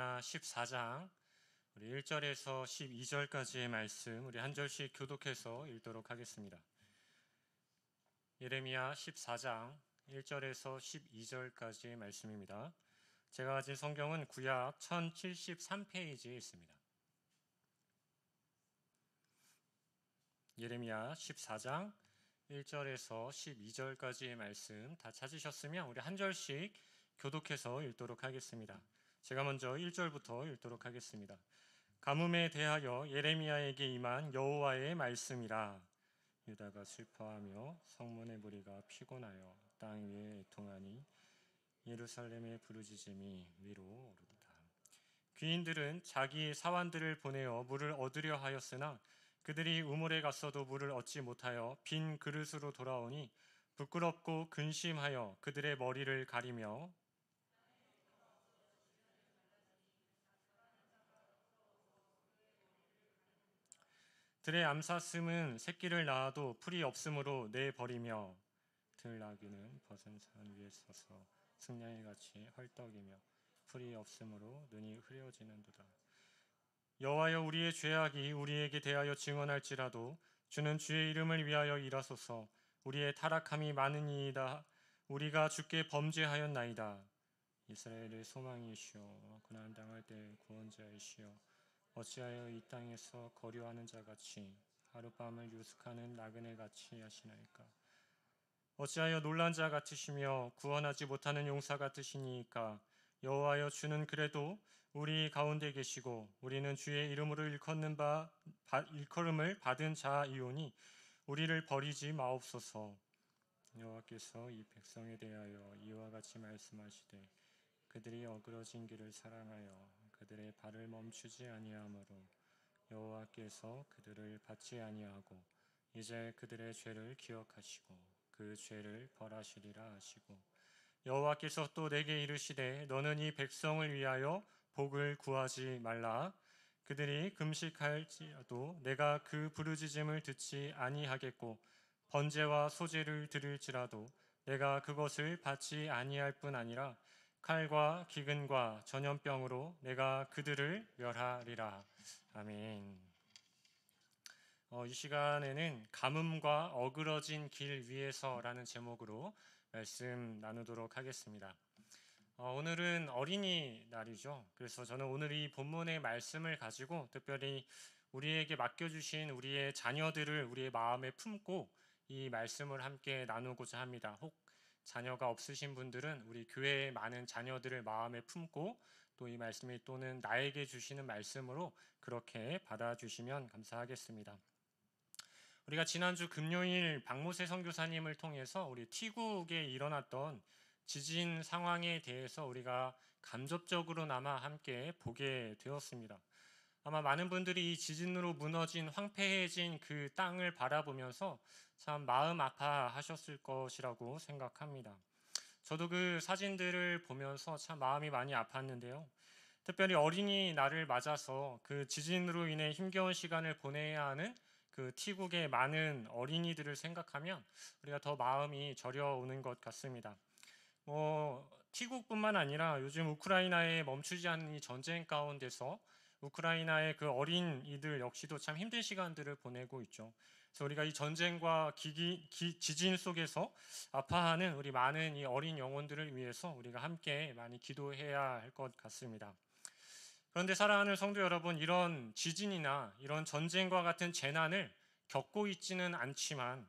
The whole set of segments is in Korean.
예레미야 14장 우리 1절에서 12절까지의 말씀 우리 한 절씩 교독해서 읽도록 하겠습니다. 예레미야 14장 1절에서 12절까지의 말씀입니다. 제가 가진 성경은 구약 1073페이지에 있습니다. 예레미야 14장 1절에서 12절까지의 말씀 다 찾으셨으면 우리 한 절씩 교독해서 읽도록 하겠습니다. 제가 먼저 1절부터 읽도록 하겠습니다. 가뭄에 대하여 예레미야에게 임한 여호와의 말씀이라. 유다가 슬퍼하며 성문의 무리가 피곤하여 땅 위에 애통하니 예루살렘의 부르짖음이 위로 오르도다. 귀인들은 자기 사환들을 보내어 물을 얻으려 하였으나 그들이 우물에 갔어도 물을 얻지 못하여 빈 그릇으로 돌아오니 부끄럽고 근심하여 그들의 머리를 가리며 들의 암사슴은 새끼를 낳아도 풀이 없으므로 내버리며 들나귀는 벗은 산 위에 서서 승냥이 같이 헐떡이며 풀이 없으므로 눈이 흐려지는도다. 여호와여, 우리의 죄악이 우리에게 대하여 증언할지라도 주는 주의 이름을 위하여 일하소서. 우리의 타락함이 많으니이다. 우리가 주께 범죄하였나이다. 이스라엘의 소망이시여, 고난 당할 때 구원자이시여, 어찌하여 이 땅에서 거류하는 자같이 하룻밤을 유숙하는 나그네같이 하시나이까? 어찌하여 놀란 자 같으시며 구원하지 못하는 용사 같으시니이까? 여호와여, 주는 그래도 우리 가운데 계시고 우리는 주의 이름으로 일컬음을 받은 자이오니 우리를 버리지 마옵소서. 여호와께서 이 백성에 대하여 이와 같이 말씀하시되 그들이 어그러진 길을 사랑하여 그들의 발을 멈추지 아니하므로 여호와께서 그들을 받지 아니하고 이제 그들의 죄를 기억하시고 그 죄를 벌하시리라 하시고, 여호와께서 또 내게 이르시되 너는 이 백성을 위하여 복을 구하지 말라. 그들이 금식할지라도 내가 그 부르짖음을 듣지 아니하겠고 번제와 소제를 드릴지라도 내가 그것을 받지 아니할 뿐 아니라 칼과 기근과 전염병으로 내가 그들을 멸하리라. 아멘. 이 시간에는 가뭄과 어그러진 길 위에서라는 제목으로 말씀 나누도록 하겠습니다. 오늘은 어린이날이죠. 그래서 저는 오늘 이 본문의 말씀을 가지고 특별히 우리에게 맡겨주신 우리의 자녀들을 우리의 마음에 품고 이 말씀을 함께 나누고자 합니다. 혹 자녀가 없으신 분들은 우리 교회의 많은 자녀들을 마음에 품고 또 이 말씀이 또는 나에게 주시는 말씀으로 그렇게 받아주시면 감사하겠습니다. 우리가 지난주 금요일 박모세 선교사님을 통해서 우리 티국에 일어났던 지진 상황에 대해서 우리가 간접적으로나마 함께 보게 되었습니다. 아마 많은 분들이 이 지진으로 무너진 황폐해진 그 땅을 바라보면서 참 마음 아파하셨을 것이라고 생각합니다. 저도 그 사진들을 보면서 참 마음이 많이 아팠는데요. 특별히 어린이날을 맞아서 그 지진으로 인해 힘겨운 시간을 보내야 하는 그 티국의 많은 어린이들을 생각하면 우리가 더 마음이 저려오는 것 같습니다. 티국뿐만 아니라 요즘 우크라이나에 멈추지 않는 이 전쟁 가운데서 우크라이나의 그 어린이들 역시도 참 힘든 시간들을 보내고 있죠. 그래서 우리가 이 전쟁과 지진 속에서 아파하는 우리 많은 이 어린 영혼들을 위해서 우리가 함께 많이 기도해야 할 것 같습니다. 그런데 사랑하는 성도 여러분, 이런 지진이나 이런 전쟁과 같은 재난을 겪고 있지는 않지만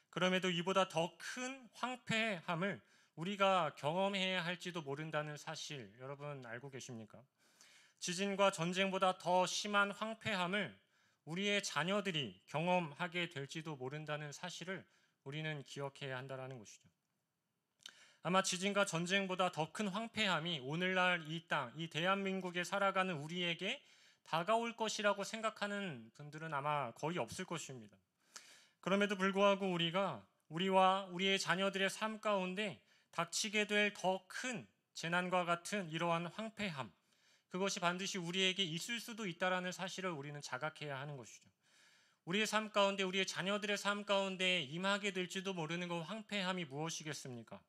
그럼에도 이보다 더 큰 황폐함을 우리가 경험해야 할지도 모른다는 사실 여러분 알고 계십니까? 지진과 전쟁보다 더 심한 황폐함을 우리의 자녀들이 경험하게 될지도 모른다는 사실을 우리는 기억해야 한다는 것이죠. 아마 지진과 전쟁보다 더 큰 황폐함이 오늘날 이 땅, 이 대한민국에 살아가는 우리에게 다가올 것이라고 생각하는 분들은 아마 거의 없을 것입니다. 그럼에도 불구하고 우리와 우리의 자녀들의 삶 가운데 닥치게 될 더 큰 재난과 같은 이러한 황폐함, 그것이 반드시 우리에게 있을 수도 있다는 사실을 우리는 자각해야 하는 것이죠. 우리의 삶 가운데, 우리의 자녀들의 삶 가운데 임하게 될지도 모르는 그 황폐함이 무엇이겠습니까?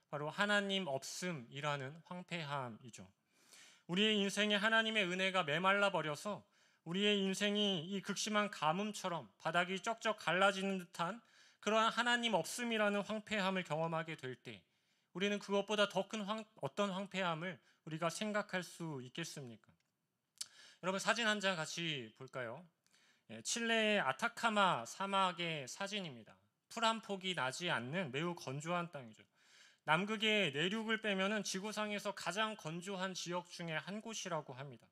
바로 하나님 없음이라는 황폐함이죠. 우리의 인생에 하나님의 은혜가 메말라 버려서 우리의 인생이 이 극심한 가뭄처럼 바닥이 쩍쩍 갈라지는 듯한 그러한 하나님 없음이라는 황폐함을 경험하게 될 때 우리는 그것보다 더 큰 어떤 황폐함을 우리가 생각할 수 있겠습니까? 여러분 사진 한 장 같이 볼까요? 칠레의 아타카마 사막의 사진입니다. 풀 한 폭이 나지 않는 매우 건조한 땅이죠. 남극의 내륙을 빼면은 지구상에서 가장 건조한 지역 중에 한 곳이라고 합니다.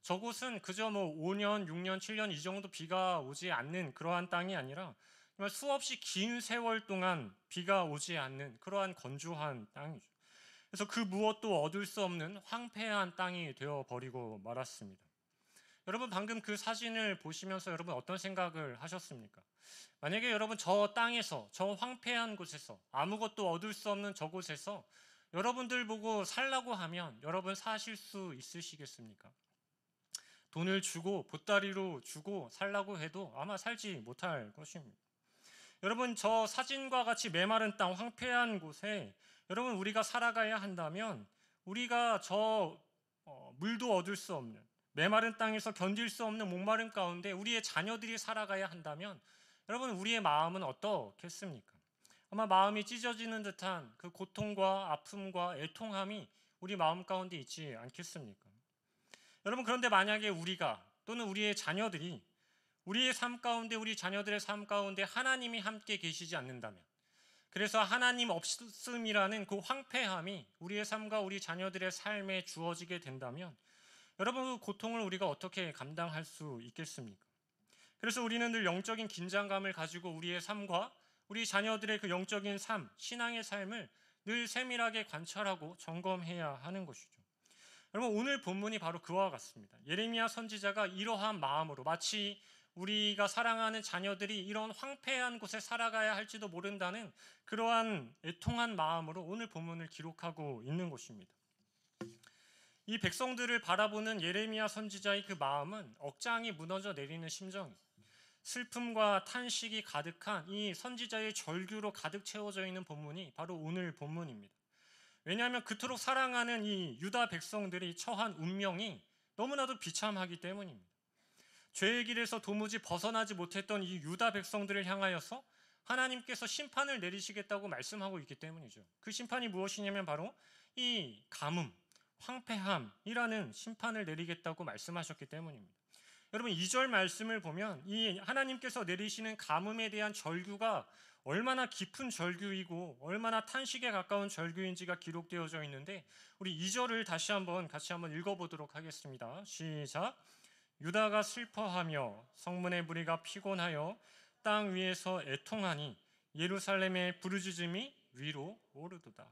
저곳은 그저 5년, 6년, 7년 이 정도 비가 오지 않는 그러한 땅이 아니라 정말 수없이 긴 세월 동안 비가 오지 않는 그러한 건조한 땅이죠. 그래서 그 무엇도 얻을 수 없는 황폐한 땅이 되어버리고 말았습니다. 여러분 방금 그 사진을 보시면서 여러분 어떤 생각을 하셨습니까? 만약에 여러분 저 땅에서 저 황폐한 곳에서 아무것도 얻을 수 없는 저곳에서 여러분들 보고 살라고 하면 여러분 사실 수 있으시겠습니까? 돈을 주고 보따리로 주고 살라고 해도 아마 살지 못할 것입니다. 여러분 저 사진과 같이 메마른 땅 황폐한 곳에 여러분 우리가 살아가야 한다면 우리가 저 물도 얻을 수 없는 메마른 땅에서 견딜 수 없는 목마름 가운데 우리의 자녀들이 살아가야 한다면 여러분 우리의 마음은 어떻겠습니까? 아마 마음이 찢어지는 듯한 그 고통과 아픔과 애통함이 우리 마음 가운데 있지 않겠습니까? 여러분 그런데 만약에 우리가 또는 우리의 자녀들이 우리의 삶 가운데 우리 자녀들의 삶 가운데 하나님이 함께 계시지 않는다면 그래서 하나님 없음이라는 그 황폐함이 우리의 삶과 우리 자녀들의 삶에 주어지게 된다면 여러분 그 고통을 우리가 어떻게 감당할 수 있겠습니까? 그래서 우리는 늘 영적인 긴장감을 가지고 우리의 삶과 우리 자녀들의 그 영적인 삶, 신앙의 삶을 늘 세밀하게 관찰하고 점검해야 하는 것이죠. 여러분 오늘 본문이 바로 그와 같습니다. 예레미야 선지자가 이러한 마음으로 마치 우리가 사랑하는 자녀들이 이런 황폐한 곳에 살아가야 할지도 모른다는 그러한 애통한 마음으로 오늘 본문을 기록하고 있는 것입니다. 이 백성들을 바라보는 예레미야 선지자의 그 마음은 억장이 무너져 내리는 심정이에요. 슬픔과 탄식이 가득한 이 선지자의 절규로 가득 채워져 있는 본문이 바로 오늘 본문입니다. 왜냐하면 그토록 사랑하는 이 유다 백성들이 처한 운명이 너무나도 비참하기 때문입니다. 죄의 길에서 도무지 벗어나지 못했던 이 유다 백성들을 향하여서 하나님께서 심판을 내리시겠다고 말씀하고 있기 때문이죠. 그 심판이 무엇이냐면 바로 이 가뭄, 황폐함이라는 심판을 내리겠다고 말씀하셨기 때문입니다. 여러분 2절 말씀을 보면 이 하나님께서 내리시는 가뭄에 대한 절규가 얼마나 깊은 절규이고 얼마나 탄식에 가까운 절규인지가 기록되어져 있는데 우리 2절을 같이 한번 읽어보도록 하겠습니다. 시작. 유다가 슬퍼하며 성문의 무리가 피곤하여 땅 위에서 애통하니 예루살렘의 부르짖음이 위로 오르도다.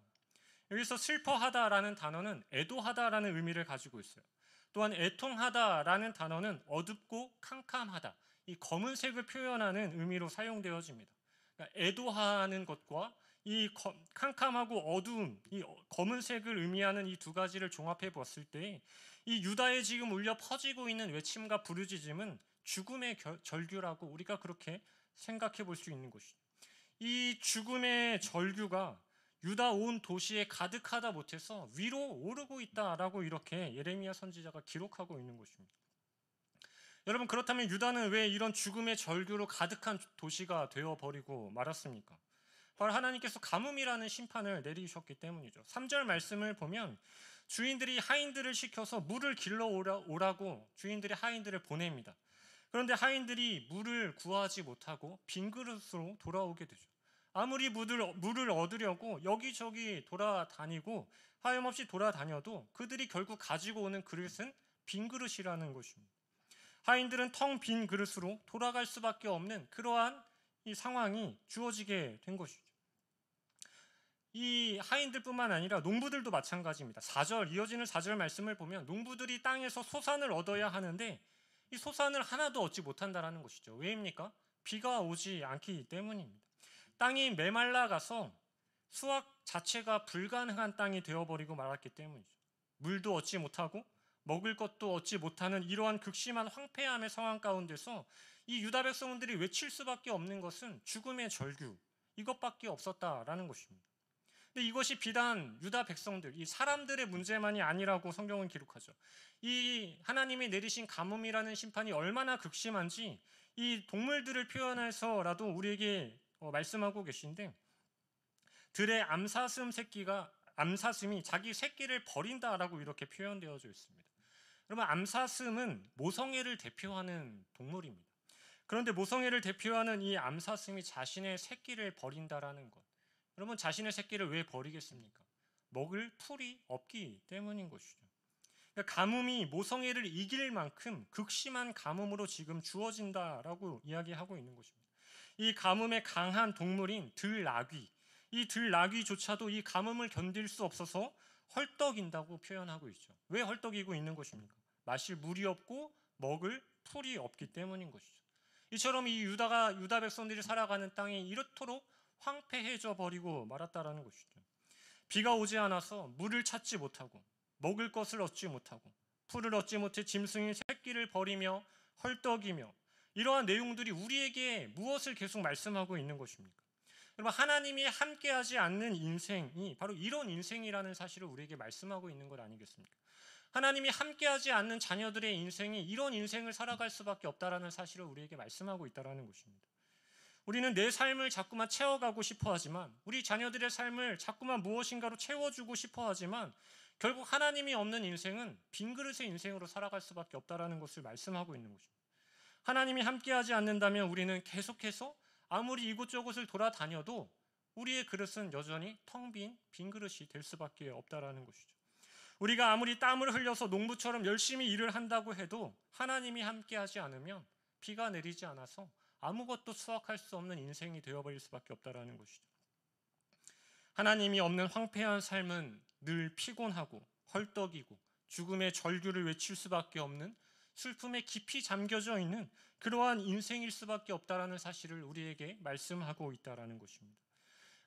여기서 슬퍼하다라는 단어는 애도하다라는 의미를 가지고 있어요. 또한 애통하다라는 단어는 어둡고 캄캄하다, 이 검은색을 표현하는 의미로 사용되어집니다. 그러니까 애도하는 것과 이 캄캄하고 어두움, 이 검은색을 의미하는 이 두 가지를 종합해 봤을 때 이 유다에 지금 울려 퍼지고 있는 외침과 부르짖음은 죽음의 절규라고 우리가 그렇게 생각해 볼 수 있는 것이죠. 이 죽음의 절규가 유다 온 도시에 가득하다 못해서 위로 오르고 있다라고 이렇게 예레미야 선지자가 기록하고 있는 것입니다. 여러분 그렇다면 유다는 왜 이런 죽음의 절규로 가득한 도시가 되어버리고 말았습니까? 바로 하나님께서 가뭄이라는 심판을 내리셨기 때문이죠. 3절 말씀을 보면 주인들이 하인들을 시켜서 물을 길러 오라고 주인들이 하인들을 보냅니다. 그런데 하인들이 물을 구하지 못하고 빈 그릇으로 돌아오게 되죠. 아무리 물을 얻으려고 여기저기 돌아다니고 하염없이 돌아다녀도 그들이 결국 가지고 오는 그릇은 빈 그릇이라는 것입니다. 하인들은 텅 빈 그릇으로 돌아갈 수밖에 없는 그러한 이 상황이 주어지게 된 것이죠. 이 하인들뿐만 아니라 농부들도 마찬가지입니다. 이어지는 4절 말씀을 보면 농부들이 땅에서 소산을 얻어야 하는데 이 소산을 하나도 얻지 못한다는 것이죠. 왜입니까? 비가 오지 않기 때문입니다. 땅이 메말라가서 수확 자체가 불가능한 땅이 되어버리고 말았기 때문이죠. 물도 얻지 못하고 먹을 것도 얻지 못하는 이러한 극심한 황폐함의 상황 가운데서 이 유다 백성들이 외칠 수밖에 없는 것은 죽음의 절규, 이것밖에 없었다라는 것입니다. 근데 이것이 비단 유다 백성들, 이 사람들의 문제만이 아니라고 성경은 기록하죠. 이 하나님이 내리신 가뭄이라는 심판이 얼마나 극심한지 이 동물들을 표현해서라도 우리에게 말씀하고 계신데, 들의 암사슴이 자기 새끼를 버린다라고 이렇게 표현되어져 있습니다. 여러분, 암사슴은 모성애를 대표하는 동물입니다. 그런데 모성애를 대표하는 이 암사슴이 자신의 새끼를 버린다라는 것, 여러분, 자신의 새끼를 왜 버리겠습니까? 먹을 풀이 없기 때문인 것이죠. 그러니까 가뭄이 모성애를 이길 만큼 극심한 가뭄으로 지금 주어진다라고 이야기하고 있는 것입니다. 이 가뭄에 강한 동물인 들나귀, 이 들나귀조차도 이 가뭄을 견딜 수 없어서 헐떡인다고 표현하고 있죠. 왜 헐떡이고 있는 것입니까? 마실 물이 없고 먹을 풀이 없기 때문인 것이죠. 이처럼 이 유다 백성들이 살아가는 땅이 이렇도록 황폐해져 버리고 말았다라는 것이죠. 비가 오지 않아서 물을 찾지 못하고 먹을 것을 얻지 못하고 풀을 얻지 못해 짐승이 새끼를 버리며 헐떡이며, 이러한 내용들이 우리에게 무엇을 계속 말씀하고 있는 것입니까? 여러분, 하나님이 함께하지 않는 인생이 바로 이런 인생이라는 사실을 우리에게 말씀하고 있는 것 아니겠습니까? 하나님이 함께하지 않는 자녀들의 인생이 이런 인생을 살아갈 수밖에 없다라는 사실을 우리에게 말씀하고 있다라는 것입니다. 우리는 내 삶을 자꾸만 채워가고 싶어 하지만, 우리 자녀들의 삶을 자꾸만 무엇인가로 채워주고 싶어 하지만, 결국 하나님이 없는 인생은 빈 그릇의 인생으로 살아갈 수밖에 없다라는 것을 말씀하고 있는 것입니다. 하나님이 함께하지 않는다면 우리는 계속해서 아무리 이곳저곳을 돌아다녀도 우리의 그릇은 여전히 텅 빈 그릇이 될 수밖에 없다라는 것이죠. 우리가 아무리 땀을 흘려서 농부처럼 열심히 일을 한다고 해도 하나님이 함께하지 않으면 비가 내리지 않아서 아무것도 수확할 수 없는 인생이 되어버릴 수밖에 없다라는 것이죠. 하나님이 없는 황폐한 삶은 늘 피곤하고 헐떡이고 죽음의 절규를 외칠 수밖에 없는, 슬픔에 깊이 잠겨져 있는 그러한 인생일 수밖에 없다라는 사실을 우리에게 말씀하고 있다라는 것입니다.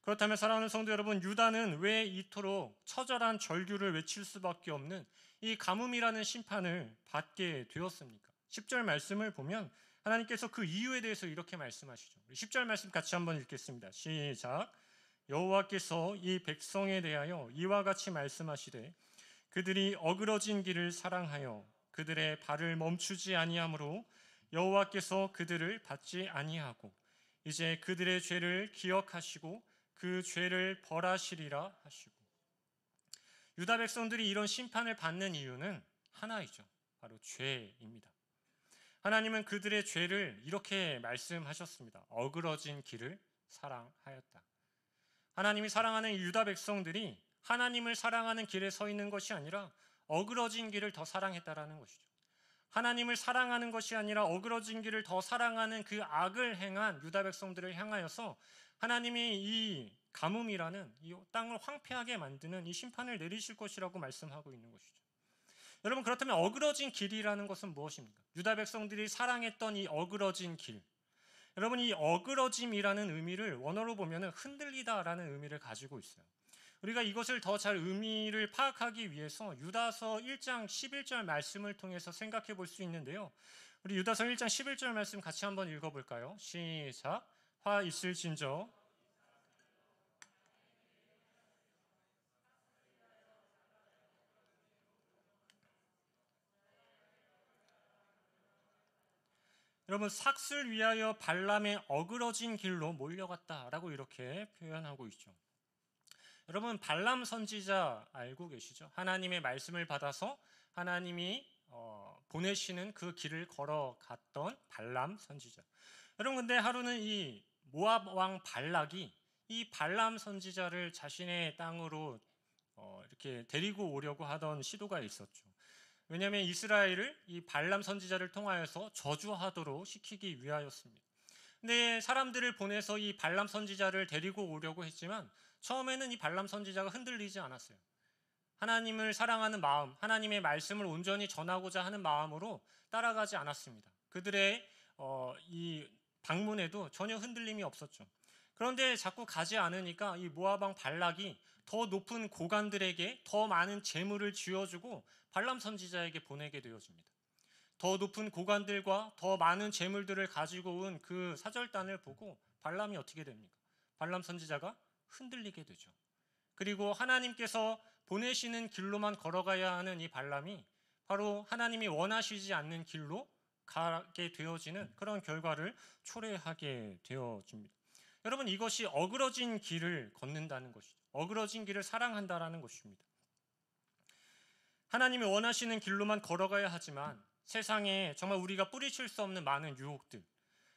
그렇다면 사랑하는 성도 여러분, 유다는 왜 이토록 처절한 절규를 외칠 수밖에 없는 이 가뭄이라는 심판을 받게 되었습니까? 10절 말씀을 보면 하나님께서 그 이유에 대해서 이렇게 말씀하시죠. 10절 말씀 같이 한번 읽겠습니다. 시작. 여호와께서 이 백성에 대하여 이와 같이 말씀하시되, 그들이 어그러진 길을 사랑하여 그들의 발을 멈추지 아니하므로 여호와께서 그들을 받지 아니하고 이제 그들의 죄를 기억하시고 그 죄를 벌하시리라 하시고. 유다 백성들이 이런 심판을 받는 이유는 하나이죠. 바로 죄입니다. 하나님은 그들의 죄를 이렇게 말씀하셨습니다. 어그러진 길을 사랑하였다. 하나님이 사랑하는 유다 백성들이 하나님을 사랑하는 길에 서 있는 것이 아니라 어그러진 길을 더 사랑했다라는 것이죠. 하나님을 사랑하는 것이 아니라 어그러진 길을 더 사랑하는 그 악을 행한 유다 백성들을 향하여서 하나님이 이 가뭄이라는 이 땅을 황폐하게 만드는 이 심판을 내리실 것이라고 말씀하고 있는 것이죠. 여러분, 그렇다면 어그러진 길이라는 것은 무엇입니까? 유다 백성들이 사랑했던 이 어그러진 길, 여러분, 이 어그러짐이라는 의미를 원어로 보면 흔들리다라는 의미를 가지고 있어요. 우리가 이것을 더 잘 의미를 파악하기 위해서 유다서 1장 11절 말씀을 통해서 생각해 볼 수 있는데요. 우리 유다서 1장 11절 말씀 같이 한번 읽어볼까요? 시작. 화 있을진저 여러분, 삭슬 위하여 발람의 어그러진 길로 몰려갔다라고 이렇게 표현하고 있죠. 여러분, 발람 선지자 알고 계시죠? 하나님의 말씀을 받아서 하나님이 보내시는 그 길을 걸어갔던 발람 선지자. 여러분, 근데 하루는 이 모압 왕 발락이 이 발람 선지자를 자신의 땅으로 이렇게 데리고 오려고 하던 시도가 있었죠. 왜냐하면 이스라엘을 이 발람 선지자를 통하여서 저주하도록 시키기 위하였습니다. 근데 사람들을 보내서 이 발람 선지자를 데리고 오려고 했지만 처음에는 이 발람 선지자가 흔들리지 않았어요. 하나님을 사랑하는 마음, 하나님의 말씀을 온전히 전하고자 하는 마음으로 따라가지 않았습니다. 그들의 이 방문에도 전혀 흔들림이 없었죠. 그런데 자꾸 가지 않으니까 이 모압 왕 발락이 더 높은 고관들에게 더 많은 재물을 쥐어주고 발람 선지자에게 보내게 되어집니다. 더 높은 고관들과 더 많은 재물들을 가지고 온 그 사절단을 보고 발람이 어떻게 됩니까? 발람 선지자가 흔들리게 되죠. 그리고 하나님께서 보내시는 길로만 걸어가야 하는 이 발람이 바로 하나님이 원하시지 않는 길로 가게 되어지는 그런 결과를 초래하게 되어집니다. 여러분, 이것이 어그러진 길을 걷는다는 것이죠. 어그러진 길을 사랑한다라는 것입니다. 하나님이 원하시는 길로만 걸어가야 하지만 세상에 정말 우리가 뿌리칠 수 없는 많은 유혹들,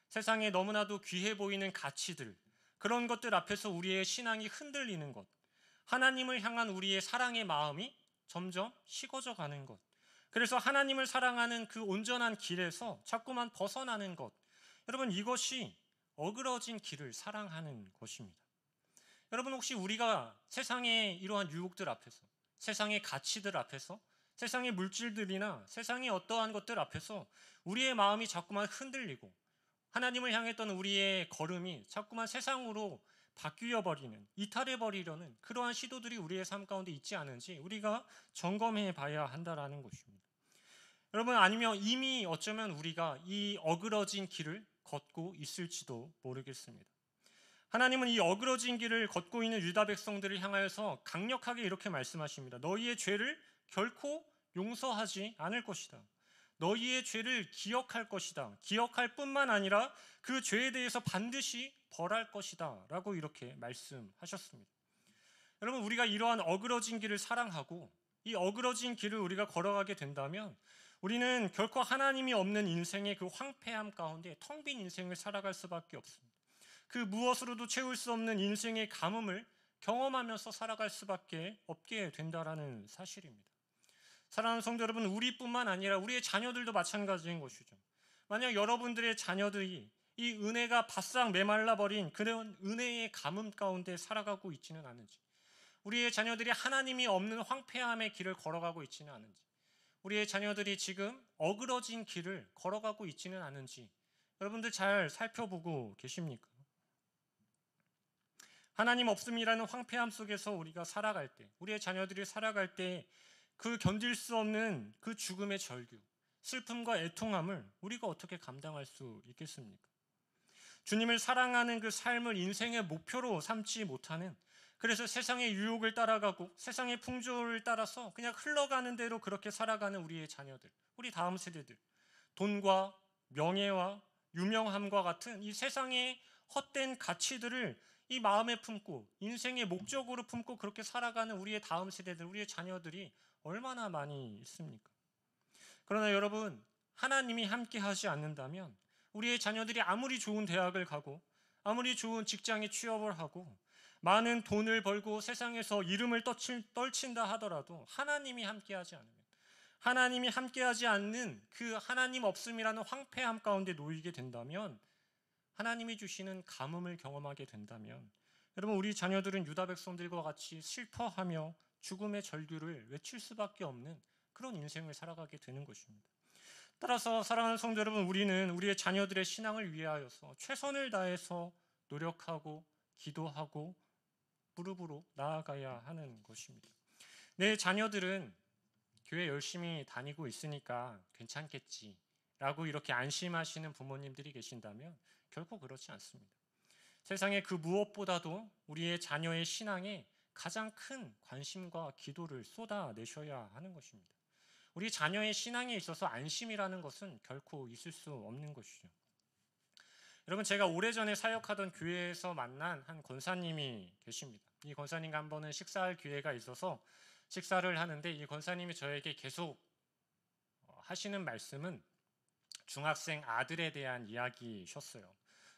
세상에 너무나도 귀해 보이는 가치들, 그런 것들 앞에서 우리의 신앙이 흔들리는 것, 하나님을 향한 우리의 사랑의 마음이 점점 식어져 가는 것, 그래서 하나님을 사랑하는 그 온전한 길에서 자꾸만 벗어나는 것, 여러분, 이것이 어그러진 길을 사랑하는 것입니다. 여러분, 혹시 우리가 세상의 이러한 유혹들 앞에서, 세상의 가치들 앞에서, 세상의 물질들이나 세상의 어떠한 것들 앞에서 우리의 마음이 자꾸만 흔들리고 하나님을 향했던 우리의 걸음이 자꾸만 세상으로 바뀌어 버리는, 이탈해 버리려는 그러한 시도들이 우리의 삶 가운데 있지 않은지 우리가 점검해 봐야 한다라는 것입니다. 여러분, 아니면 이미 어쩌면 우리가 이 어그러진 길을 걷고 있을지도 모르겠습니다. 하나님은 이 어그러진 길을 걷고 있는 유다 백성들을 향하여서 강력하게 이렇게 말씀하십니다. 너희의 죄를 결코 용서하지 않을 것이다. 너희의 죄를 기억할 것이다. 기억할 뿐만 아니라 그 죄에 대해서 반드시 벌할 것이다 라고 이렇게 말씀하셨습니다. 여러분, 우리가 이러한 어그러진 길을 사랑하고 이 어그러진 길을 우리가 걸어가게 된다면 우리는 결코 하나님이 없는 인생의 그 황폐함 가운데 텅 빈 인생을 살아갈 수밖에 없습니다. 그 무엇으로도 채울 수 없는 인생의 가뭄을 경험하면서 살아갈 수밖에 없게 된다라는 사실입니다. 사랑하는 성도 여러분, 우리뿐만 아니라 우리의 자녀들도 마찬가지인 것이죠. 만약 여러분들의 자녀들이 이 은혜가 바싹 메말라 버린 그런 은혜의 가뭄 가운데 살아가고 있지는 않은지, 우리의 자녀들이 하나님이 없는 황폐함의 길을 걸어가고 있지는 않은지, 우리의 자녀들이 지금 어그러진 길을 걸어가고 있지는 않은지 여러분들 잘 살펴보고 계십니까? 하나님 없음이라는 황폐함 속에서 우리가 살아갈 때, 우리의 자녀들이 살아갈 때 그 견딜 수 없는 그 죽음의 절규, 슬픔과 애통함을 우리가 어떻게 감당할 수 있겠습니까? 주님을 사랑하는 그 삶을 인생의 목표로 삼지 못하는, 그래서 세상의 유혹을 따라가고 세상의 풍조를 따라서 그냥 흘러가는 대로 그렇게 살아가는 우리의 자녀들, 우리 다음 세대들, 돈과 명예와 유명함과 같은 이 세상의 헛된 가치들을 이 마음에 품고 인생의 목적으로 품고 그렇게 살아가는 우리의 다음 세대들, 우리의 자녀들이 얼마나 많이 있습니까? 그러나 여러분, 하나님이 함께 하지 않는다면 우리의 자녀들이 아무리 좋은 대학을 가고 아무리 좋은 직장에 취업을 하고 많은 돈을 벌고 세상에서 이름을 떨친다 하더라도 하나님이 함께하지 않으면, 하나님이 함께하지 않는 그 하나님 없음이라는 황폐함 가운데 놓이게 된다면, 하나님이 주시는 가뭄을 경험하게 된다면 여러분, 우리 자녀들은 유다 백성들과 같이 슬퍼하며 죽음의 절규를 외칠 수밖에 없는 그런 인생을 살아가게 되는 것입니다. 따라서 사랑하는 성도 여러분, 우리는 우리의 자녀들의 신앙을 위하여서 최선을 다해서 노력하고 기도하고 무릎으로 나아가야 하는 것입니다. 내 자녀들은 교회 열심히 다니고 있으니까 괜찮겠지라고 이렇게 안심하시는 부모님들이 계신다면 결코 그렇지 않습니다. 세상에 그 무엇보다도 우리의 자녀의 신앙에 가장 큰 관심과 기도를 쏟아내셔야 하는 것입니다. 우리 자녀의 신앙에 있어서 안심이라는 것은 결코 있을 수 없는 것이죠. 여러분, 제가 오래전에 사역하던 교회에서 만난 한 권사님이 계십니다. 이 권사님과 한 번은 식사할 기회가 있어서 식사를 하는데 이 권사님이 저에게 계속 하시는 말씀은 중학생 아들에 대한 이야기셨어요.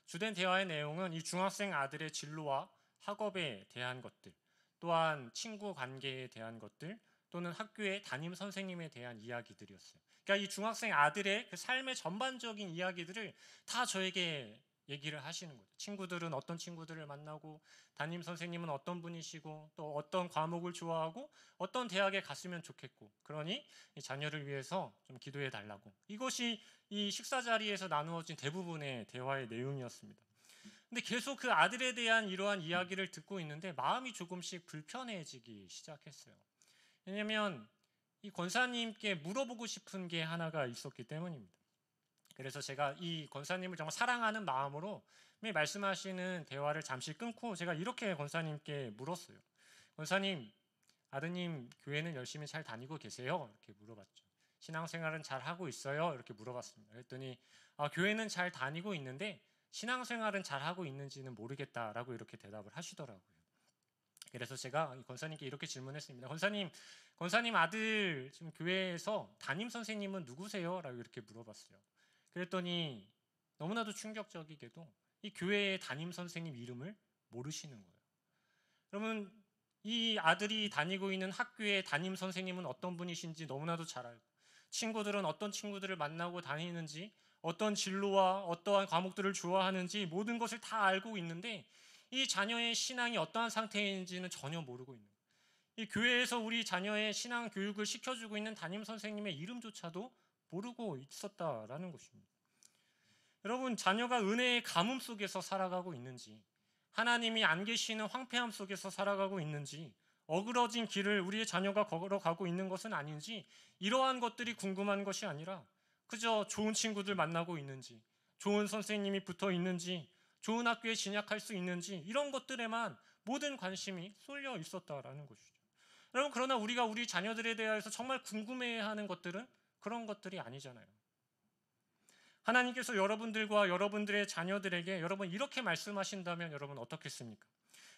주된 대화의 내용은 이 중학생 아들의 진로와 학업에 대한 것들, 또한 친구 관계에 대한 것들, 또는 학교의 담임 선생님에 대한 이야기들이었어요. 그러니까 이 중학생 아들의 그 삶의 전반적인 이야기들을 다 저에게 얘기를 하시는 거죠. 친구들은 어떤 친구들을 만나고, 담임 선생님은 어떤 분이시고, 또 어떤 과목을 좋아하고, 어떤 대학에 갔으면 좋겠고, 그러니 이 자녀를 위해서 좀 기도해 달라고. 이것이 이 식사 자리에서 나누어진 대부분의 대화의 내용이었습니다. 근데 계속 그 아들에 대한 이러한 이야기를 듣고 있는데 마음이 조금씩 불편해지기 시작했어요. 왜냐하면 이 권사님께 물어보고 싶은 게 하나가 있었기 때문입니다. 그래서 제가 이 권사님을 정말 사랑하는 마음으로 말씀하시는 대화를 잠시 끊고 제가 이렇게 권사님께 물었어요. 권사님, 아드님 교회는 열심히 잘 다니고 계세요? 이렇게 물어봤죠. 신앙생활은 잘 하고 있어요? 이렇게 물어봤습니다. 그랬더니 교회는 잘 다니고 있는데 신앙생활은 잘 하고 있는지는 모르겠다라고 이렇게 대답을 하시더라고요. 그래서 제가 권사님께 이렇게 질문했습니다. 권사님 아들 지금 교회에서 담임 선생님은 누구세요? 라고 이렇게 물어봤어요. 그랬더니 너무나도 충격적이게도 이 교회의 담임 선생님 이름을 모르시는 거예요. 그러면 이 아들이 다니고 있는 학교의 담임 선생님은 어떤 분이신지 너무나도 잘 알고, 친구들은 어떤 친구들을 만나고 다니는지, 어떤 진로와 어떠한 과목들을 좋아하는지 모든 것을 다 알고 있는데 이 자녀의 신앙이 어떠한 상태인지는 전혀 모르고 있는 거예요. 이 교회에서 우리 자녀의 신앙 교육을 시켜주고 있는 담임 선생님의 이름조차도 모르고 있었다라는 것입니다. 여러분, 자녀가 은혜의 가뭄 속에서 살아가고 있는지, 하나님이 안 계시는 황폐함 속에서 살아가고 있는지, 어그러진 길을 우리의 자녀가 걸어가고 있는 것은 아닌지, 이러한 것들이 궁금한 것이 아니라 그저 좋은 친구들 만나고 있는지, 좋은 선생님이 붙어 있는지, 좋은 학교에 진학할 수 있는지, 이런 것들에만 모든 관심이 쏠려 있었다라는 것이죠. 여러분, 그러나 우리가 우리 자녀들에 대해서 정말 궁금해하는 것들은 그런 것들이 아니잖아요. 하나님께서 여러분들과 여러분들의 자녀들에게 여러분 이렇게 말씀하신다면 여러분 어떻겠습니까?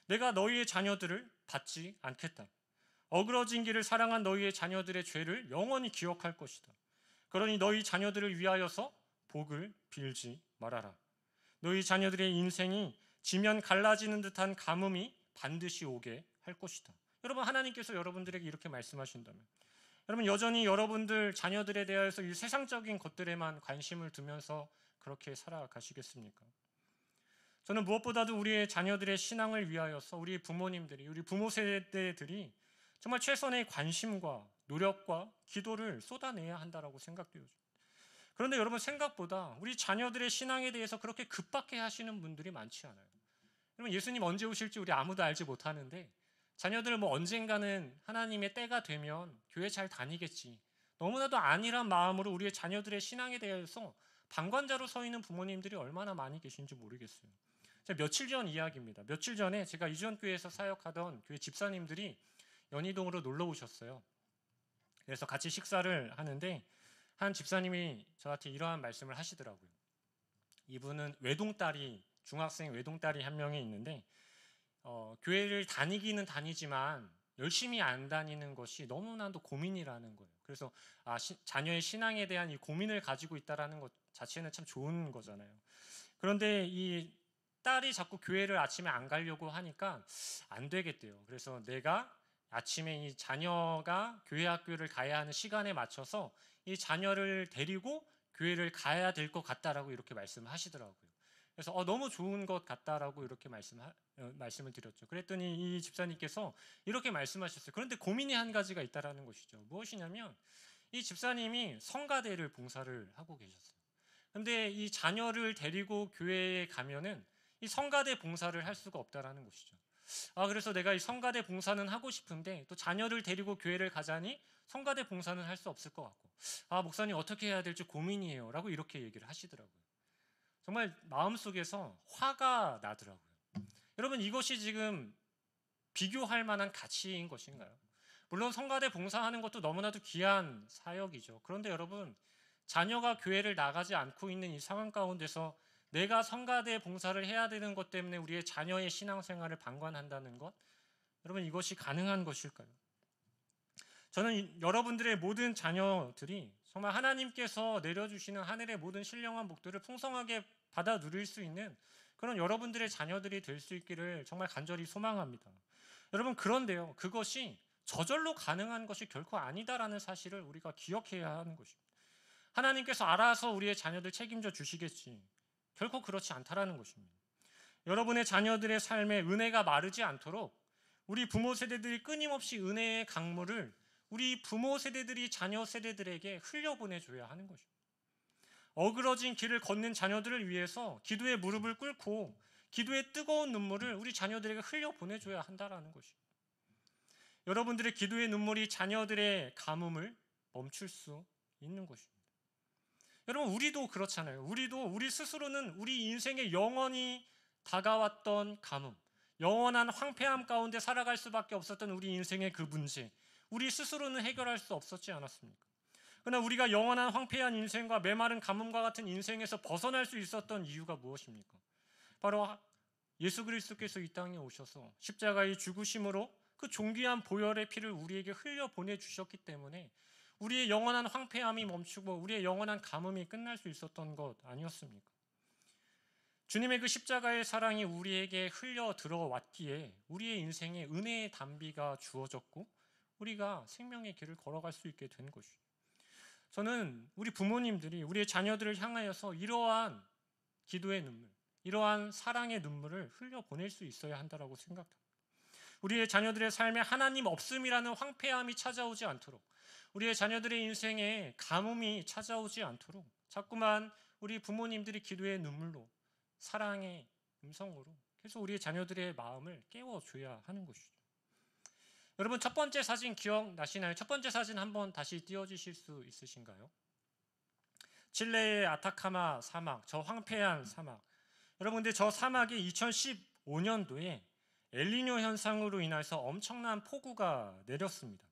내가 너희의 자녀들을 받지 않겠다. 어그러진 길을 사랑한 너희의 자녀들의 죄를 영원히 기억할 것이다. 그러니 너희 자녀들을 위하여서 복을 빌지 말아라. 너희 자녀들의 인생이 지면 갈라지는 듯한 가뭄이 반드시 오게 할 것이다. 여러분, 하나님께서 여러분들에게 이렇게 말씀하신다면 여러분 여전히 여러분들 자녀들에 대해서 이 세상적인 것들에만 관심을 두면서 그렇게 살아가시겠습니까? 저는 무엇보다도 우리의 자녀들의 신앙을 위하여서 우리 부모님들이, 우리 부모 세대들이 정말 최선의 관심과 노력과 기도를 쏟아내야 한다라고 생각돼요. 그런데 여러분, 생각보다 우리 자녀들의 신앙에 대해서 그렇게 급박해 하시는 분들이 많지 않아요. 여러분, 예수님 언제 오실지 우리 아무도 알지 못하는데 자녀들 언젠가는 하나님의 때가 되면 교회 잘 다니겠지, 너무나도 안일한 마음으로 우리의 자녀들의 신앙에 대해서 방관자로 서 있는 부모님들이 얼마나 많이 계신지 모르겠어요. 며칠 전 이야기입니다. 며칠 전에 제가 이전교회에서 사역하던 교회 집사님들이 연희동으로 놀러 오셨어요. 그래서 같이 식사를 하는데 한 집사님이 저한테 이러한 말씀을 하시더라고요. 이분은 외동딸이, 중학생 외동딸이 한 명이 있는데 교회를 다니기는 다니지만 열심히 안 다니는 것이 너무나도 고민이라는 거예요. 그래서 자녀의 신앙에 대한 이 고민을 가지고 있다는 것 자체는 참 좋은 거잖아요. 그런데 이 딸이 자꾸 교회를 아침에 안 가려고 하니까 안 되겠대요. 그래서 내가 아침에 이 자녀가 교회 학교를 가야 하는 시간에 맞춰서 이 자녀를 데리고 교회를 가야 될 것 같다라고 이렇게 말씀하시더라고요. 그래서 너무 좋은 것 같다라고 이렇게 말씀을 드렸죠. 그랬더니 이 집사님께서 이렇게 말씀하셨어요. 그런데 고민이 한 가지가 있다라는 것이죠. 무엇이냐면 이 집사님이 성가대를 봉사를 하고 계셨어요. 그런데 이 자녀를 데리고 교회에 가면은 이 성가대 봉사를 할 수가 없다라는 것이죠. 그래서 내가 이 성가대 봉사는 하고 싶은데 또 자녀를 데리고 교회를 가자니 성가대 봉사는 할 수 없을 것 같고, 목사님 어떻게 해야 될지 고민이에요 라고 이렇게 얘기를 하시더라고요. 정말 마음속에서 화가 나더라고요. 여러분, 이것이 지금 비교할 만한 가치인 것인가요? 물론 성가대 봉사하는 것도 너무나도 귀한 사역이죠. 그런데 여러분, 자녀가 교회를 나가지 않고 있는 이 상황 가운데서 내가 성가대 봉사를 해야 되는 것 때문에 우리의 자녀의 신앙생활을 방관한다는 것, 여러분 이것이 가능한 것일까요? 저는 여러분들의 모든 자녀들이 정말 하나님께서 내려주시는 하늘의 모든 신령한 복들을 풍성하게 받아 누릴 수 있는 그런 여러분들의 자녀들이 될 수 있기를 정말 간절히 소망합니다. 여러분, 그런데요, 그것이 저절로 가능한 것이 결코 아니다라는 사실을 우리가 기억해야 하는 것입니다. 하나님께서 알아서 우리의 자녀들 책임져 주시겠지, 결코 그렇지 않다라는 것입니다. 여러분의 자녀들의 삶에 은혜가 마르지 않도록 우리 부모 세대들이 끊임없이 은혜의 강물을 우리 부모 세대들이 자녀 세대들에게 흘려보내줘야 하는 것입니다. 어그러진 길을 걷는 자녀들을 위해서 기도의 무릎을 꿇고 기도의 뜨거운 눈물을 우리 자녀들에게 흘려보내줘야 한다는 것입니다. 여러분들의 기도의 눈물이 자녀들의 가뭄을 멈출 수 있는 것입니다. 여러분, 우리도 그렇잖아요. 우리 스스로는 우리 인생에 영원히 다가왔던 가뭄, 영원한 황폐함 가운데 살아갈 수밖에 없었던 우리 인생의 그 문제, 우리 스스로는 해결할 수 없었지 않았습니까? 그러나 우리가 영원한 황폐한 인생과 메마른 가뭄과 같은 인생에서 벗어날 수 있었던 이유가 무엇입니까? 바로 예수 그리스도께서 이 땅에 오셔서 십자가의 죽으심으로 그 존귀한 보혈의 피를 우리에게 흘려 보내주셨기 때문에 우리의 영원한 황폐함이 멈추고 우리의 영원한 가뭄이 끝날 수 있었던 것 아니었습니까? 주님의 그 십자가의 사랑이 우리에게 흘려 들어왔기에 우리의 인생에 은혜의 단비가 주어졌고 우리가 생명의 길을 걸어갈 수 있게 된 것이죠. 저는 우리 부모님들이 우리의 자녀들을 향하여서 이러한 기도의 눈물, 이러한 사랑의 눈물을 흘려 보낼 수 있어야 한다고 생각합니다. 우리의 자녀들의 삶에 하나님 없음이라는 황폐함이 찾아오지 않도록, 우리의 자녀들의 인생에 가뭄이 찾아오지 않도록 자꾸만 우리 부모님들이 기도의 눈물로, 사랑의 음성으로 계속 우리의 자녀들의 마음을 깨워줘야 하는 것이죠. 여러분, 첫 번째 사진 기억나시나요? 첫 번째 사진 한번 다시 띄워주실 수 있으신가요? 칠레의 아타카마 사막, 저 황폐한 사막. 여러분, 근데 저 사막이 2015년도에 엘니뇨 현상으로 인해서 엄청난 폭우가 내렸습니다.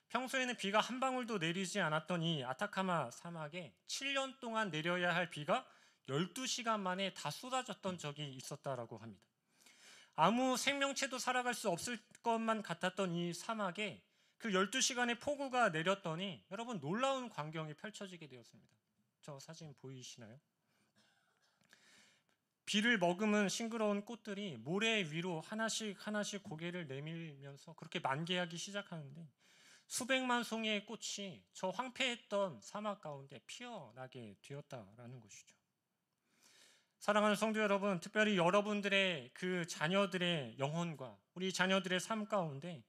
평소에는 비가 한 방울도 내리지 않았던 이 아타카마 사막에 7년 동안 내려야 할 비가 12시간 만에 다 쏟아졌던 적이 있었다라고 합니다. 아무 생명체도 살아갈 수 없을 것만 같았던 이 사막에 그 12시간의 폭우가 내렸더니 여러분, 놀라운 광경이 펼쳐지게 되었습니다. 저 사진 보이시나요? 비를 머금은 싱그러운 꽃들이 모래 위로 하나씩 고개를 내밀면서 그렇게 만개하기 시작하는데 수백만 송이의 꽃이 저 황폐했던 사막 가운데 피어나게 되었다라는 것이죠. 사랑하는 성도 여러분, 특별히 여러분들의 그 자녀들의 영혼과 우리 자녀들의 삶 가운데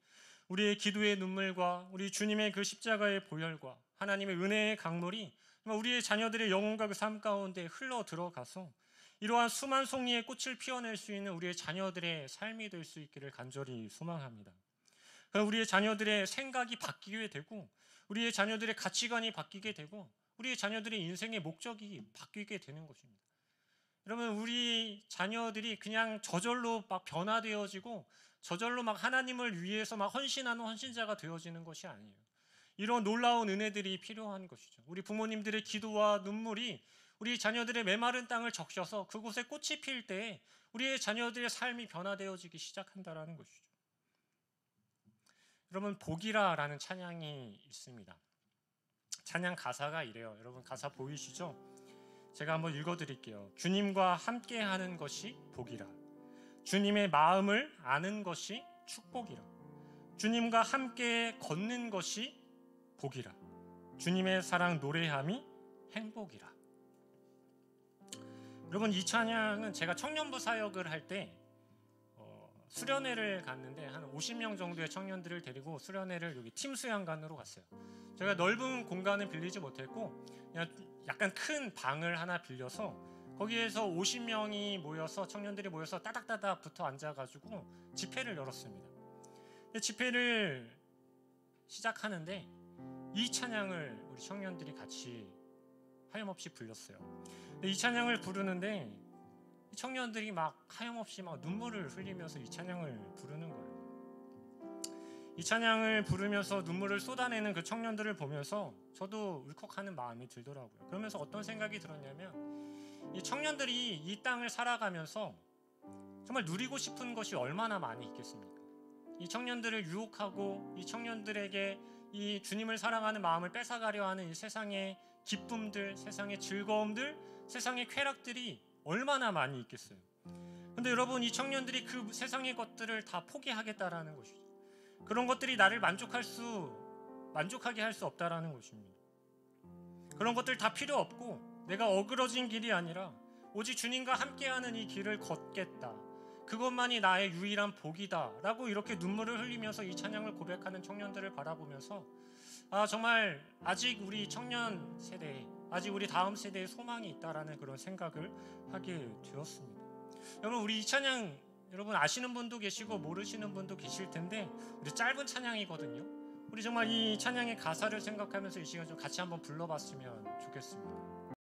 우리의 기도의 눈물과 우리 주님의 그 십자가의 보혈과 하나님의 은혜의 강물이 우리의 자녀들의 영혼과 그 삶 가운데 흘러 들어가서 이러한 수만 송이의 꽃을 피워낼 수 있는 우리의 자녀들의 삶이 될 수 있기를 간절히 소망합니다. 우리의 자녀들의 생각이 바뀌게 되고 우리의 자녀들의 가치관이 바뀌게 되고 우리의 자녀들의 인생의 목적이 바뀌게 되는 것입니다. 여러분, 우리 자녀들이 그냥 저절로 막 변화되어지고 저절로 막 하나님을 위해서 막 헌신하는 헌신자가 되어지는 것이 아니에요. 이런 놀라운 은혜들이 필요한 것이죠. 우리 부모님들의 기도와 눈물이 우리 자녀들의 메마른 땅을 적셔서 그곳에 꽃이 필 때 우리의 자녀들의 삶이 변화되어지기 시작한다는 것이죠. 여러분, 복이라라는 찬양이 있습니다. 찬양 가사가 이래요. 여러분, 가사 보이시죠? 제가 한번 읽어드릴게요. 주님과 함께하는 것이 복이라. 주님의 마음을 아는 것이 축복이라. 주님과 함께 걷는 것이 복이라. 주님의 사랑 노래함이 행복이라. 여러분, 이 찬양은 제가 청년부 사역을 할 때 수련회를 갔는데 한 50명 정도의 청년들을 데리고 수련회를 여기 팀 수양관으로 갔어요. 제가 넓은 공간을 빌리지 못했고 그냥 약간 큰 방을 하나 빌려서 거기에서 50명이 모여서 청년들이 모여서 따닥따닥 붙어 앉아가지고 집회를 열었습니다. 집회를 시작하는데 이 찬양을 우리 청년들이 같이 하염없이 불렀어요. 이 찬양을 부르는데 청년들이 막 하염없이 막 눈물을 흘리면서 이 찬양을 부르는 거예요. 이 찬양을 부르면서 눈물을 쏟아내는 그 청년들을 보면서 저도 울컥하는 마음이 들더라고요. 그러면서 어떤 생각이 들었냐면 이 청년들이 이 땅을 살아가면서 정말 누리고 싶은 것이 얼마나 많이 있겠습니까? 이 청년들을 유혹하고 이 청년들에게 이 주님을 사랑하는 마음을 뺏어가려 하는 이 세상의 기쁨들, 세상의 즐거움들, 세상의 쾌락들이 얼마나 많이 있겠어요. 근데 여러분, 이 청년들이 그 세상의 것들을 다 포기하겠다라는 것이죠. 그런 것들이 나를 만족하게 할 수 없다라는 것입니다. 그런 것들 다 필요 없고 내가 어그러진 길이 아니라 오직 주님과 함께하는 이 길을 걷겠다. 그것만이 나의 유일한 복이다 라고 이렇게 눈물을 흘리면서 이 찬양을 고백하는 청년들을 바라보면서 정말 아직 우리 청년 세대에, 아직 우리 다음 세대에 소망이 있다라는 그런 생각을 하게 되었습니다. 여러분, 우리 이 찬양 여러분 아시는 분도 계시고 모르시는 분도 계실 텐데 우리 짧은 찬양이거든요. 우리 정말 이 찬양의 가사를 생각하면서 이 시간 좀 같이 한번 불러봤으면 좋겠습니다.